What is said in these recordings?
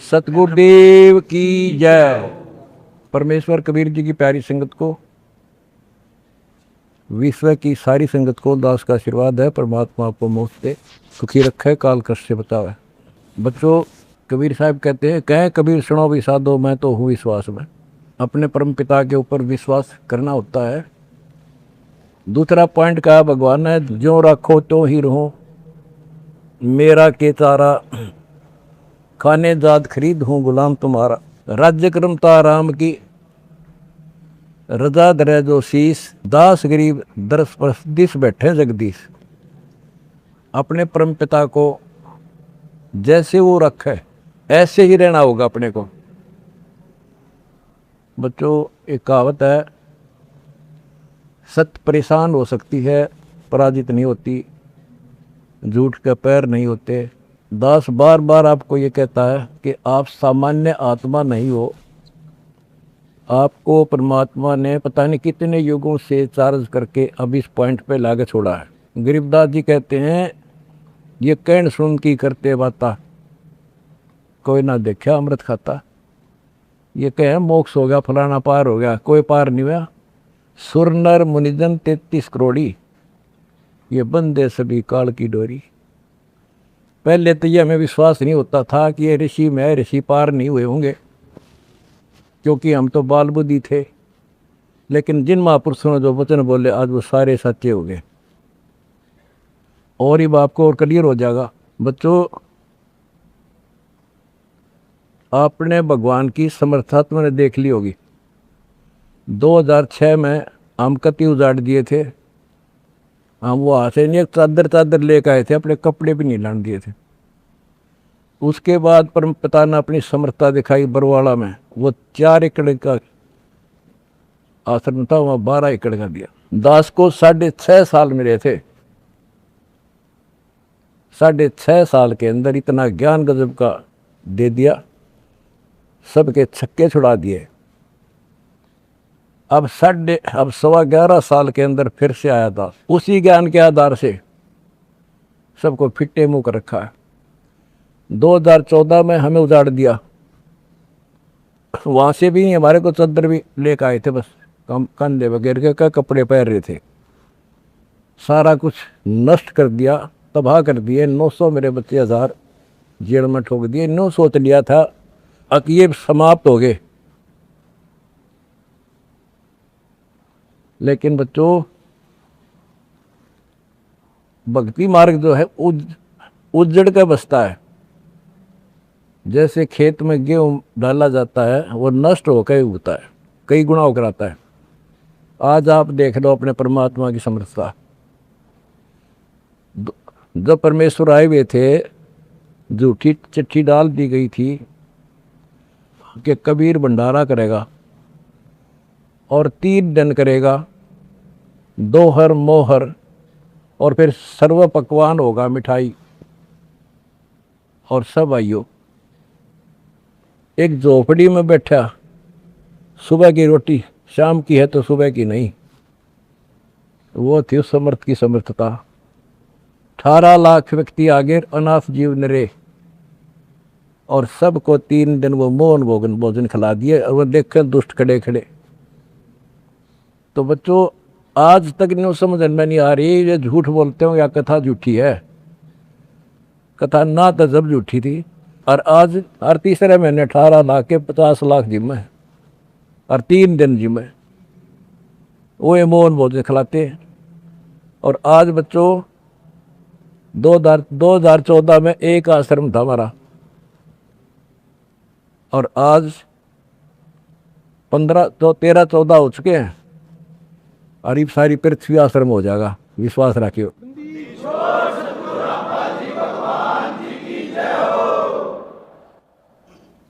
सतगुरुदेव की जय। परमेश्वर कबीर जी की प्यारी संगत को, विश्व की सारी संगत को दास का आशीर्वाद है। परमात्मा आपको मौत से सुखी रखे, काल कष्ट से बचावे। बच्चों, कबीर साहब कहते हैं, कहें कबीर सुनो भी साधो, मैं तो हूँ विश्वास में। अपने परम पिता के ऊपर विश्वास करना होता है। दूसरा पॉइंट कहा भगवान ने, जो रखो तो ही रहो, मेरा के तारा, खाने जाद खरीद हूँ गुलाम तुम्हारा। राज्य क्रमता राम की, रजा दरे जो शीस, दास गरीब दरस परस बैठे जगदीश। अपने परम पिता को जैसे वो रखे ऐसे ही रहना होगा अपने को। बच्चों, एक कहावत है, सत्य परेशान हो सकती है, पराजित नहीं होती, झूठ के पैर नहीं होते। दास बार बार आपको ये कहता है कि आप सामान्य आत्मा नहीं हो। आपको परमात्मा ने पता नहीं कितने युगों से चार्ज करके अब इस पॉइंट पे लाके छोड़ा है। गरीबदास जी कहते हैं, ये कहन सुन की करते बाता, कोई ना देखा अमृत खाता। ये कहे मोक्ष हो गया, फलाना पार हो गया, कोई पार नहीं हुआ। सुर नर मुनिजन 33 करोड़ी, ये बंदे सभी काल की डोरी। पहले तो ये हमें विश्वास नहीं होता था कि ये ऋषि में ऋषि पार नहीं हुए होंगे, क्योंकि हम तो बाल बुद्धि थे। लेकिन जिन महापुरुषों ने जो वचन बोले आज वो सारे सच्चे हो गए, और ये बाप को और क्लियर हो जाएगा। बच्चों, आपने भगवान की समर्था तो मैंने देख ली होगी। 2006 में हम कति उजाड़ दिए थे। हम वो हाथ नहीं, एक चादर लेकर आए थे, अपने कपड़े भी नहीं लाने दिए थे। उसके बाद परम पिता ने अपनी समर्था दिखाई बरवाड़ा में। वो 4 एकड़ का आश्रम था, वहाँ 12 एकड़ का दिया। दास को 6.5 साल मिले थे। 6.5 साल के अंदर इतना ज्ञान गजब का दे दिया, सबके छक्के छुड़ा दिए। अब 11.25 साल के अंदर फिर से आया दास, उसी ज्ञान के आधार से सबको फिट्टे मुंह कर रखा है। 2014 में हमें उजाड़ दिया, वहाँ से भी हमारे को चद्दर भी लेकर आए थे, बस कंधे वगैरह के कपड़े पहन रहे थे। सारा कुछ नष्ट कर दिया, तबाह कर दिए। 900 मेरे बच्चे 1000 जेल में ठोक दिए। 9 सोच लिया था कि ये समाप्त हो गए, लेकिन बच्चों, भक्ति मार्ग जो है उजड़ के बसता है। जैसे खेत में गेहूं डाला जाता है, वो नष्ट होकर उगता है, कई गुना होकर आता है। आज आप देख लो अपने परमात्मा की समर्थता। जब परमेश्वर आए हुए थे, झूठी चिट्ठी डाल दी गई थी कि कबीर भंडारा करेगा और 3 दिन करेगा, दोहर मोहर, और फिर सर्व पकवान होगा, मिठाई और सब आइयो। एक झोपड़ी में बैठा, सुबह की रोटी शाम की है तो सुबह की नहीं। वो थी उस समर्थ की समर्थता। 18 लाख व्यक्ति आगे, अनाथ जीव नरे, और सबको 3 दिन वो मोहन भोजन खिला दिए। और वो देखे दुष्ट खड़े खड़े। तो बच्चों, आज तक नहीं समझ में नहीं आ रही ये झूठ बोलते हो या कथा झूठी है। कथा ना तो जब झूठी थी, और आज हर तीसरे महीने 18 लाख के 50 लाख जिम्मे, और 3 दिन जिम्मे वो ये मोहन भोजन खिलाते। और आज बच्चों, 2014 में एक आश्रम था हमारा, और आज 13-14 हो चुके हैं, और ये सारी पृथ्वी आश्रम हो जाएगा। विश्वास रखियो।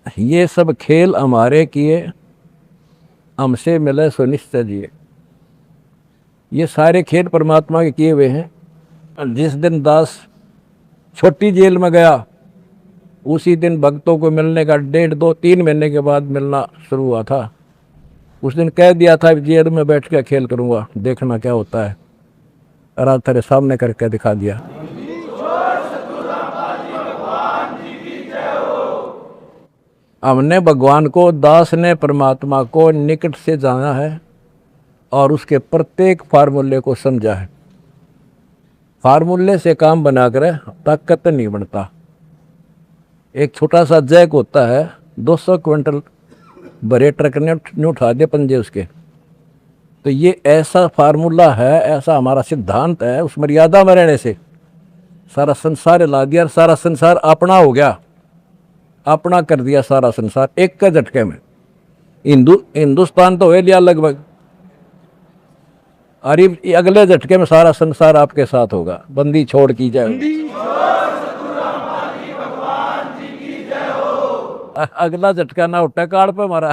ये सब खेल हमारे किए, हमसे मिले सो निश्चय जिए। ये सारे खेल परमात्मा के किए हुए हैं। जिस दिन दास छोटी जेल में गया, उसी दिन भक्तों को मिलने का 1.5-2-3 महीने के बाद मिलना शुरू हुआ था। उस दिन कह दिया था जेल में बैठ के खेल करूँगा, देखना क्या होता है। और आज तेरे सामने करके दिखा दिया। हमने भगवान को, दास ने परमात्मा को निकट से जाना है और उसके प्रत्येक फार्मूले को समझा है। फार्मूले से काम बनाकर ताकत नहीं बनता। एक छोटा सा जैक होता है, 200 क्विंटल बड़े ट्रक ने नहीं उठा दिए पंजे उसके। तो ये ऐसा फार्मूला है, ऐसा हमारा सिद्धांत है। उस मर्यादा में रहने से सारा संसार हिला दिया और सारा संसार अपना हो गया, अपना कर दिया सारा संसार एक के झटके में। हिंदुस्तान तो हो लिया लगभग, अरे अगले झटके में सारा संसार आपके साथ होगा। बंदी छोड़ की जाए, अगला झटका ना उठा काड़ पे मारा।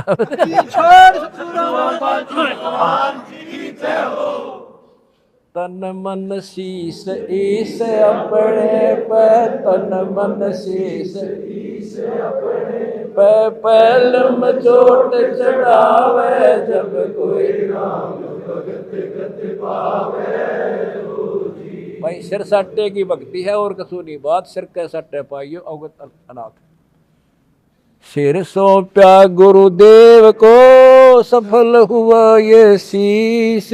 तन मन शीस ईस अपने पे, तन मन शीस ईस अपने पे, पहल में चोट चढ़ावे जब कोई राम भगत गति पावे। भाई सिर सट्टे की भक्ति है और कसूनी बात, सिर के सट्टे पाइयो अवगत अनाथ। सिर सौंप्या गुरुदेव को, सफल हुआ ये शीश,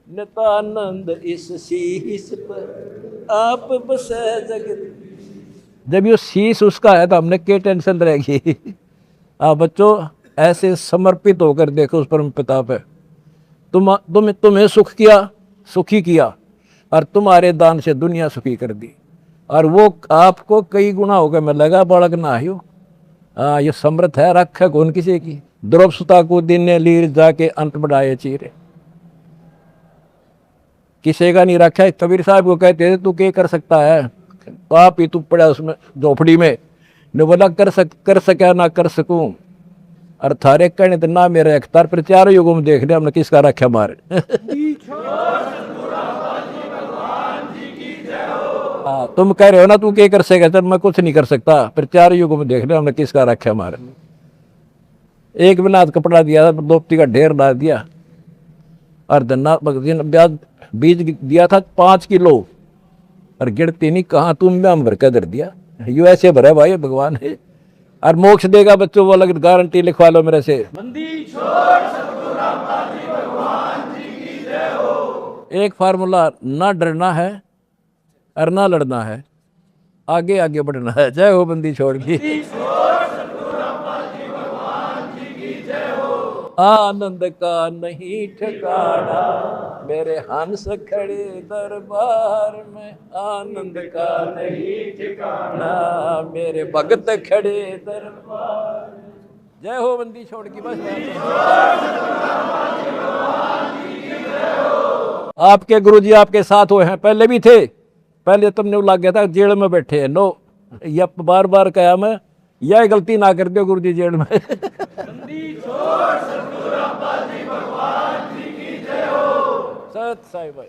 नितानंद इस शीश पर आप बसे जगत। जब ये शीश उसका है तो हमने क्या टेंशन रहेगी। आप बच्चों ऐसे समर्पित होकर देखो उस परम पिता पे। तुम्हें सुख किया, सुखी किया, और तुम्हारे दान से दुनिया सुखी कर दी, और वो आपको कई गुना होकर मिलेगा। बालक ना आयु ये समृद्ध है, रख है कौन किसी की। द्रौप सुता को दिन ने लीर जाके अंत बढ़ाए चीरे, किसी का नहीं रखा है। कबीर साहब को कहते थे तू क्या कर सकता है, पाप ही तू पड़ा उसमें झोपड़ी में। ने बोला कर सका ना कर सकूं, और थारे कहने तो ना मेरे अख्तार पर चारों युगों में देख रहे हमने किसका रखा मारे। तुम कह रहे हो ना तू क्या कर सकेगा, चल मैं कुछ नहीं कर सकता, फिर चार युगों में देख रहे हमने किसका रखा हमारे। एक बिना कपड़ा दिया था, दोपती का ढेर डाल दिया, और धन्ना बीज दिया था 5 किलो, और गिरती नहीं कहाँ तुम में हम भर कर दर दिया। यू ऐसे भरा भाई भगवान है, और मोक्ष देगा बच्चों वो अलग गारंटी लिखवा लो मेरे से। एक फार्मूला, ना डरना है और ना लड़ना है, आगे आगे बढ़ना है। जय हो बंदी छोड़ की। आनंद का नहीं ठिकाना मेरे हंस खड़े दरबार में, आनंद का नहीं ठिकाना मेरे भगत खड़े दरबार में। जय हो बंदी छोड़ की। बस आपके गुरुजी आपके साथ हुए हैं, पहले भी थे। पहले तुमने लग गया था जेल में बैठे हैं। नो, यह बार बार कहा मैं, यह गलती ना कर दो गुरुजी जेल में। सत साई भाई।